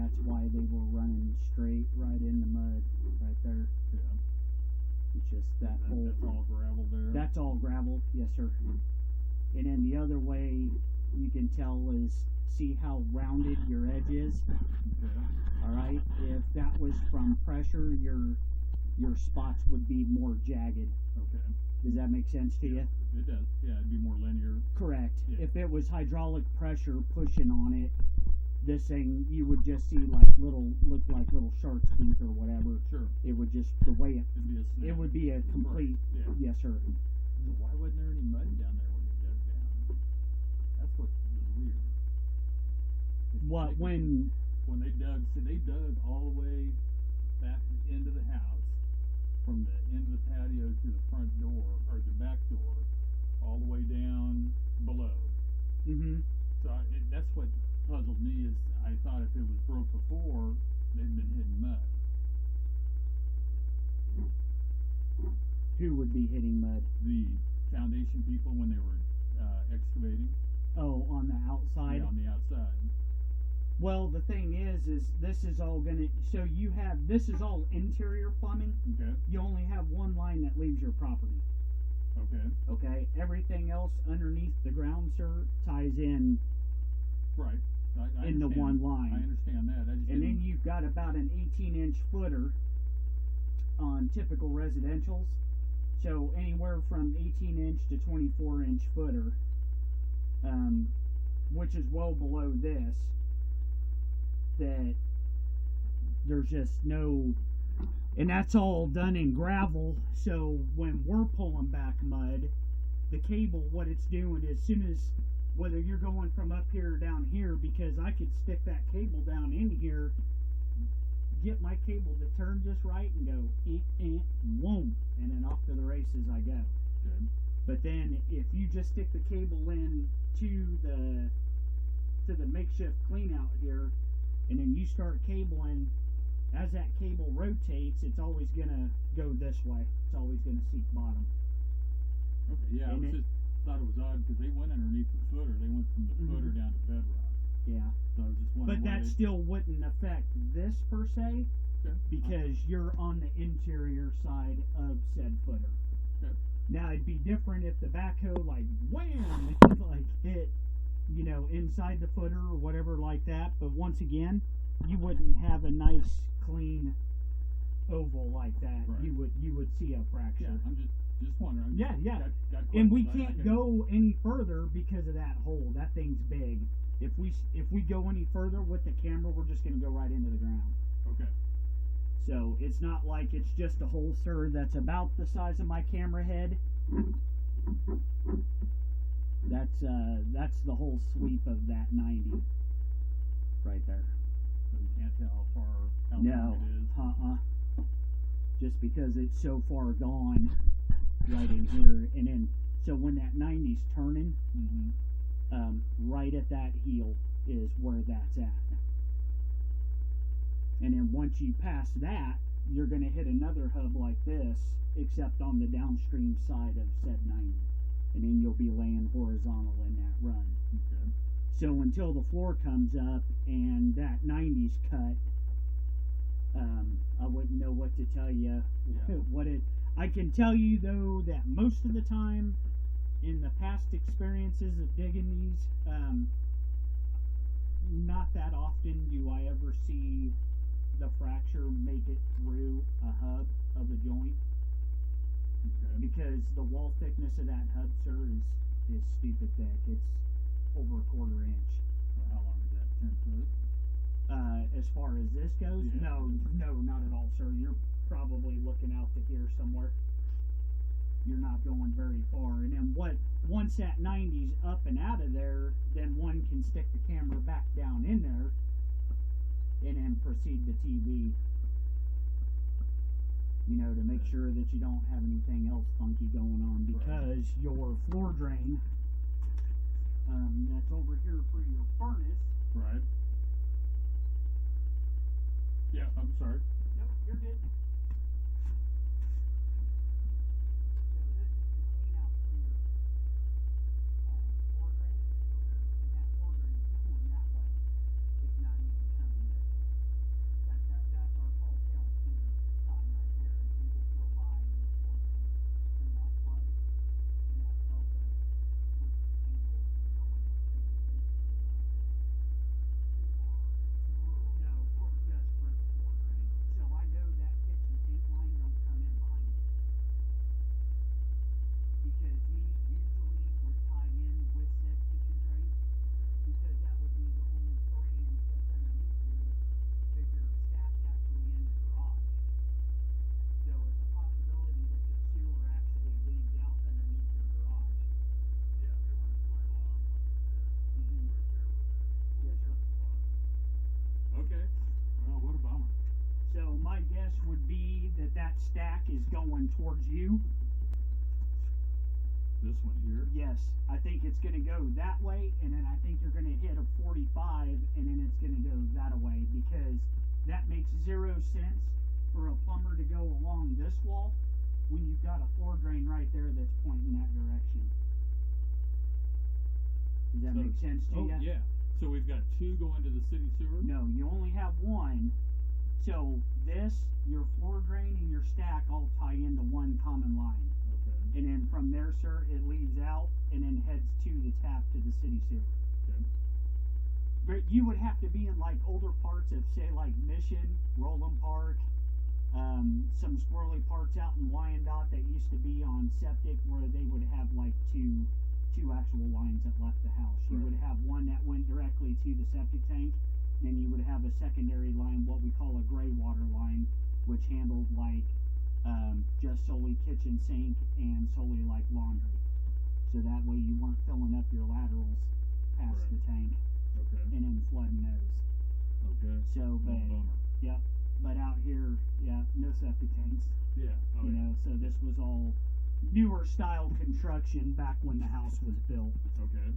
that's why they were running straight right in the mud right there. Yeah. It's just that whole. That's all gravel there. That's all gravel, yes, sir. And then the other way you can tell is see how rounded your edge is. Okay. All right. If that was from pressure, your spots would be more jagged. Okay. Does that make sense to you? It does. Yeah, it'd be more linear. Correct. Yeah. If it was hydraulic pressure pushing on it, this thing you would just see like look like little shark's teeth or whatever. Sure. It would just the way It'd be a snap. it would be a complete Right. Yeah. yes, sir. So why wasn't there any mud down there when it dug down? That's what was weird. What when they dug? So they dug all the way back into the house, from the end of the patio to the front door or the back door, all the way down below. mm-hmm. So that's what puzzled me. Is I thought if it was broke before, they'd been hitting mud. Who would be hitting mud? The foundation people when they were excavating. Oh, on the outside. Yeah, on the outside. Well, the thing is this is all gonna. So you have this is all interior plumbing. Okay. You only have one line that leaves your property. Okay. Okay. Everything else underneath the ground, sir, ties in Right. I in the understand. one line. I understand that. I just And then didn't- you've got about an 18-inch footer on typical residentials. So anywhere from 18-inch to 24-inch footer, which is well below this, that there's just no, and that's all done in gravel. So when we're pulling back mud, the cable, what it's doing is, soon as, whether you're going from up here or down here, because I could stick that cable down in here, get my cable to turn just right and go whoom, and then off to the races I go. Good. But then if you just stick the cable in to the makeshift clean out here, and then you start cabling, as that cable rotates, it's always gonna go this way. It's always gonna seek bottom. Okay. Yeah. I And was it- just thought it was odd because they went underneath the footer. They went from the footer down to bedrock. Yeah. So I was just wondering. But why that they- still wouldn't affect this per se, Okay. because you're on the interior side of said footer. Okay. Now it'd be different if the backhoe like wham like hit, inside the footer or whatever like that. But once again, you wouldn't have a nice clean oval like that. Right. You would see a fracture. Yeah. I'm just wondering. Yeah. Got And we questions. can't go any further because of that hole. That thing's big. If we go any further with the camera, we're just gonna go right into the ground. Okay. So it's not like it's just a hole, sir, that's about the size of my camera head. That's the whole sweep of that 90 right there. So you can't tell how No, long it is. Just because it's so far gone right in here, and then so when that 90's turning, right at that heel is where that's at. And then once you pass that, you're going to hit another hub like this, except on the downstream side of said 90. And then you'll be laying horizontal in that run. Okay. So until the floor comes up and that 90's cut, I wouldn't know what to tell you. Yeah. I can tell you though that most of the time, in the past experiences of digging these, not that often do I ever see the fracture make it through a hub of a joint, because the wall thickness of that hub, sir, is stupid thick. It's over a quarter inch. So how long is that? 10 foot? As far as this goes, Yeah. no, not at all, sir. You're probably looking out to here somewhere. You're not going very far. And then once that 90's up and out of there, then one can stick the camera back down in there and then proceed to TV. To make sure that you don't have anything else funky going on, because your floor drain that's over here for your furnace. Right. Yeah, I'm sorry. Nope, you're good. So this is the clean out for your floor drain. And that floor drain is going that way. It's not even coming this way. is going towards you. This one here. Yes, I think it's going to go that way, and then I think you're going to hit a 45, and then it's going to go that way, because that makes zero sense for a plumber to go along this wall when you've got a floor drain right there that's pointing that direction. Does that make sense to you? Yeah. So we've got two going to the city sewer? No, you only have one. So this, your floor drain, and your stack all tie into one common line. Okay. And then from there, sir, it leaves out and then heads to the tap to the city sewer. Okay. But you would have to be in like older parts of, say, like Mission, Roland Park, some squirrely parts out in Wyandotte that used to be on septic, where they would have like two actual lines that left the house. You would have one that went directly to the septic tank, then you would have a secondary line, what we call a gray water line, which handled like just solely kitchen sink and solely like laundry. So that way you weren't filling up your laterals past the tank and then flooding those. Okay. So, but bummer. Yep. But out here, no septic tanks. Yeah. You know, so this was all newer style construction back when the house was built. Okay.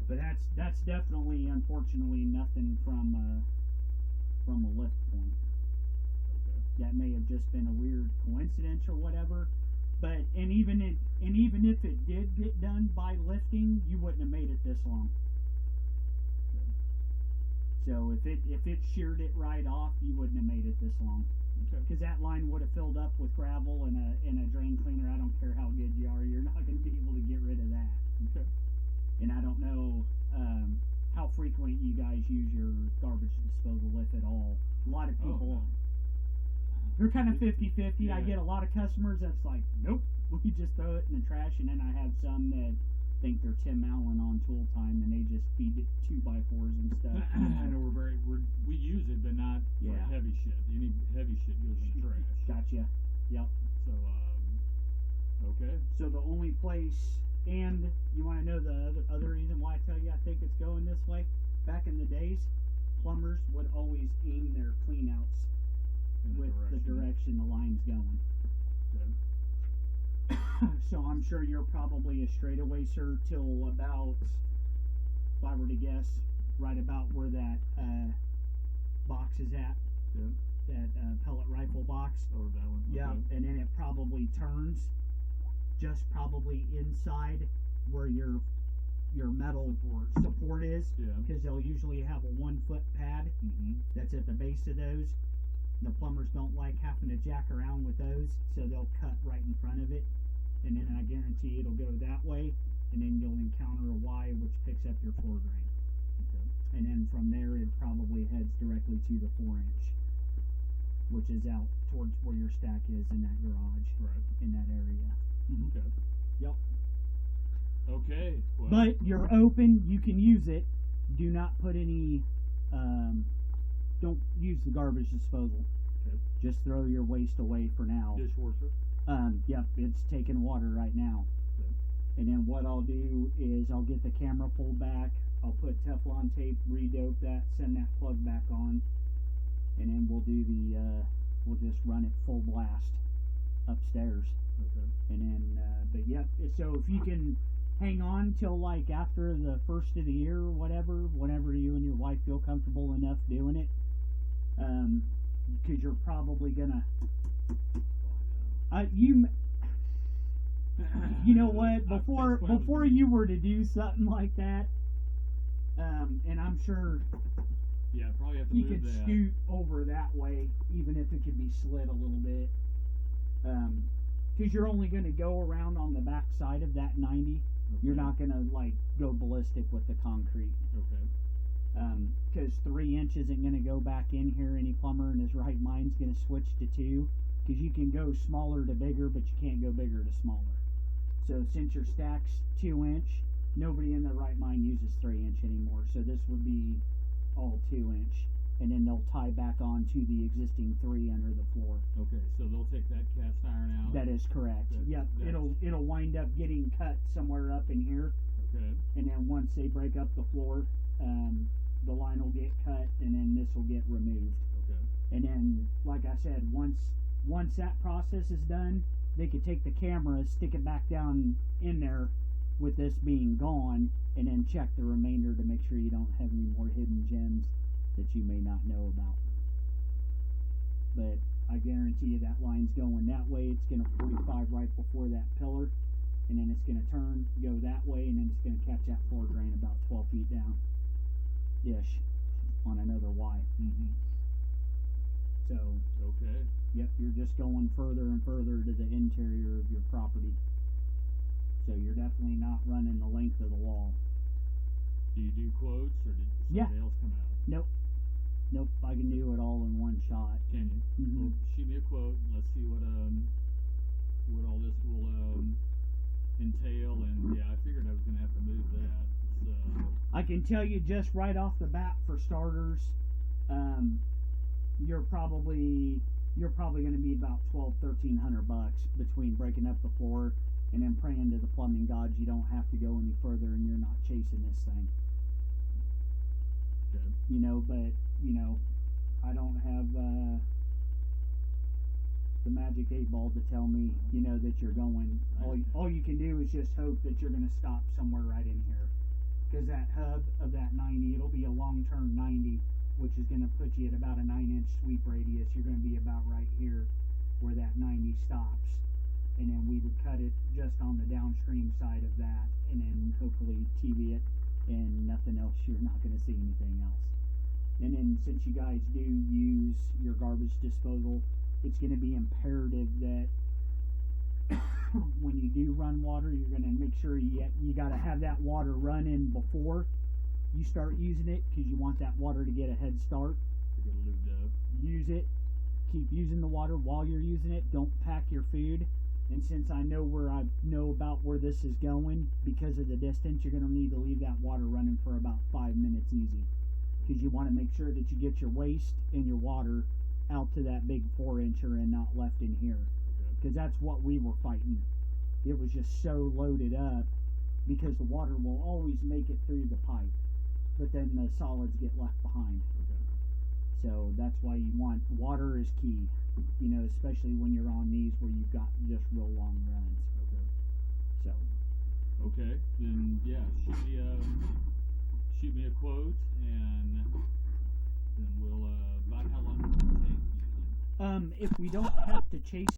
But that's definitely, unfortunately, nothing from a lift point. Okay. That may have just been a weird coincidence or whatever. But and even if it did get done by lifting, you wouldn't have made it this long. Okay. So if it sheared it right off, you wouldn't have made it this long. Okay. Because that line would have filled up with gravel and a drain cleaner. I don't care how good you are, you're not going to be able to get rid of that. Okay. And I don't know how frequent you guys use your garbage disposal, if at all. A lot of people, they're kind of 50-50. Yeah. I get a lot of customers that's like, nope, we just throw it in the trash. And then I have some that think they're Tim Allen on tool time, and they just feed it 2x4s and stuff. I know we use it, but not for heavy shit. Any heavy shit goes in the trash. Gotcha. Yep. So, okay. So the only place, and you want to know the other reason why I tell you I think it's going this way? Back in the days, plumbers would always aim their cleanouts with the direction the line's going. Okay. So I'm sure you're probably a straightaway, sir, till about, if I were to guess, right about where that box is at. Yeah. That pellet rifle box. Oh, that one. Yeah, Okay. and then it probably turns just probably inside where your metal support is. Yeah. Because they'll usually have a 1-foot pad that's at the base of those. The plumbers don't like having to jack around with those, so they'll cut right in front of it. And then I guarantee it'll go that way, and then you'll encounter a Y which picks up your floor drain. Okay. And then from there it probably heads directly to the 4-inch, which is out towards where your stack is in that garage, in that area. Okay. Yep. Okay. Well, But you're open, you can use it. Do not put any, don't use the garbage disposal. Okay. Just throw your waste away for now. Dishwasher. Yep, it's taking water right now. Okay. And then what I'll do is I'll get the camera pulled back, I'll put Teflon tape, re-dope that, send that plug back on, and then we'll do we'll just run it full blast upstairs. Okay. And then, but yep, so if you can hang on till like after the first of the year or whatever, whenever you and your wife feel comfortable enough doing it, because you're probably gonna, you know what, before you were to do something like that, and I'm sure Yeah, probably have to you move could that. scoot over that way, even if it could be slid a little bit. Because you're only going to go around on the back side of that 90. Okay. You're not going to like go ballistic with the concrete. Okay. Because 3 inch isn't going to go back in here. Any plumber in his right mind's going to switch to 2. Because you can go smaller to bigger, but you can't go bigger to smaller. So since your stack's 2 inch, nobody in their right mind uses 3 inch anymore. So this would be all 2 inch, and then they'll tie back on to the existing 3 under the floor. Okay, so they'll take that cast iron out. That is correct. Yep, it'll wind up getting cut somewhere up in here, Okay. and then once they break up the floor, the line will get cut, and then this will get removed. Okay. And then, like I said, once once that process is done, they could take the camera, stick it back down in there with this being gone, and then check the remainder to make sure you don't have any more hidden gems that you may not know about. But I guarantee you that line's going that way. It's going to 45 right before that pillar, and then it's going to turn, go that way, and then it's going to catch that floor drain about 12 feet down ish on another Y. So, Okay. yep, you're just going further and further to the interior of your property. So you're definitely not running the length of the wall. Do you do quotes, or did Yeah. somebody else come out? Nope, I can do it all in one shot. Can you? Well, shoot me a quote, and let's see what all this will entail. And yeah, I figured I was going to have to move that. I can tell you just right off the bat, for starters, you're probably going to be about $1,200-$1,300 between breaking up the floor and then praying to the plumbing gods you don't have to go any further and you're not chasing this thing. Okay. But I don't have the magic 8-ball to tell me that you're going. All you can do is just hope that you're going to stop somewhere right in here, because that hub of that 90, it'll be a long-term 90, which is going to put you at about a 9-inch sweep radius. You're going to be about right here where that 90 stops, and then we would cut it just on the downstream side of that, and then hopefully TV it, and nothing else. You're not going to see anything else. And then since you guys do use your garbage disposal, it's going to be imperative that when you do run water, you're going to make sure you got to have that water running before you start using it, because you want that water to get a head start. To get lubed up. Use it. Keep using the water while you're using it. Don't pack your food. And since I know about where this is going, because of the distance, you're going to need to leave that water running for about 5 minutes easy, because you want to make sure that you get your waste and your water out to that big 4-incher and not left in here, because that's what we were fighting. It was just so loaded up, because the water will always make it through the pipe, but then the solids get left behind. So that's why you want water is key, especially when you're on these where you've got just real long runs. So. Okay, then yeah, shoot me a quote, and then we'll about how long does it take usually? If we don't have to chase